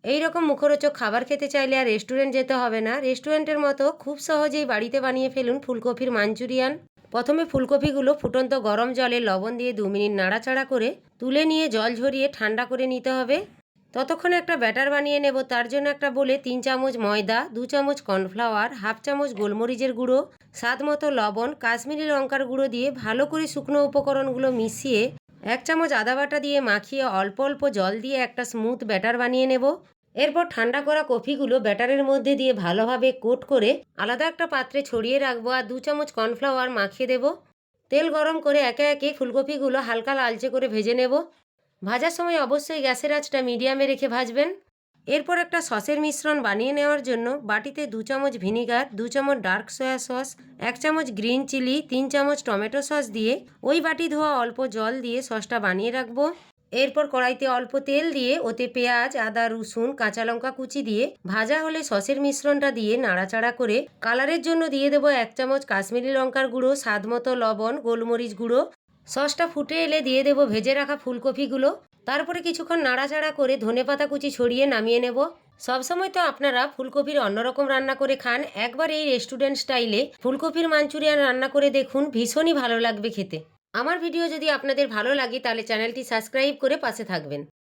এই রকম মুখরোচক খাবার খেতে চাইলে আর রেস্টুরেন্ট যেতে হবে না। রেস্টুরেন্টের মতো খুব সহজেই বাড়িতে বানিয়ে ফেলুন ফুলকপির মাঞ্চুরিয়ান। প্রথমে ফুলকপিগুলো ফুটন্ত গরম জলে লবণ দিয়ে 2 মিনিট নাড়াচাড়া করে তুলে নিয়ে জল ঝরিয়ে ঠান্ডা করে নিতে হবে। ততক্ষণে একটা ব্যাটার বানিয়ে নেব। তার জন্য একটা বলে 3 চামচ ময়দা, 2 চামচ কর্নফ্লাওয়ার, হাফ চামচ গোলমরিচের গুঁড়ো, স্বাদ মতো লবণ, কাশ্মীরি লঙ্কার গুঁড়ো দিয়ে ভালো করে শুকনো উপকরণগুলো মিশিয়ে 1 চামচ আদা বাটা দিয়ে মাখিয়ে অল্প অল্প জল দিয়ে একটা স্মুথ ব্যাটার বানিয়ে নেব। এরপর ঠান্ডা করা কফিগুলো ব্যাটারের মধ্যে দিয়ে ভালোভাবে কোট করে আলাদা একটা পাত্রে ছড়িয়ে রাখবো আর 2 চামচ কর্নফ্লাওয়ার মাখিয়ে দেব। তেল গরম করে একে একে ফুলকপিগুলো হালকা লালচে করে ভেজে নেব। ভাজার সময় অবশ্যই গ্যাসের আঁচটা মিডিয়ামে রেখে ভাজবেন। এরপর একটা সসের মিশ্রণ বানিয়ে নেওয়ার জন্য বাটিতে 2 চামচ ভিনিগার, 2 চামচ ডার্ক সয়া সস, 1 চামচ গ্রিন চিলি, 3 চামচ টমেটো সস দিয়ে ওই বাটি ধোয়া অল্প জল দিয়ে সসটা বানিয়ে রাখবো। এরপর কড়াইতে অল্প তেল দিয়ে ওতে পেঁয়াজ, আদা, রসুন, কাঁচা লঙ্কা কুচি দিয়ে ভাজা হলে সসের মিশ্রণটা দিয়ে নাড়াচাড়া করে কালারের জন্য দিয়ে দেবো 1 চামচ কাশ্মীরি লঙ্কার গুঁড়ো, স্বাদ মতো লবণ, গোলমরিচ গুঁড়ো। সসটা ফুটে এলে দিয়ে দেবো ভেজে রাখা ফুলকপিগুলো। তারপরে কিছুক্ষণ নাড়াচাড়া করে ধনেপাতা কুচি ছড়িয়ে নামিয়ে নেব। সবসময় তো আপনারা ফুলকপির অন্যরকম রান্না করে খান, একবার এই রেস্টুরেন্ট স্টাইলে ফুলকপির মাঞ্চুরিয়ান রান্না করে দেখুন, ভীষণই ভালো লাগবে খেতে। আমার ভিডিও যদি আপনাদের ভালো লাগে তাহলে চ্যানেলটি সাবস্ক্রাইব করে পাশে থাকবেন।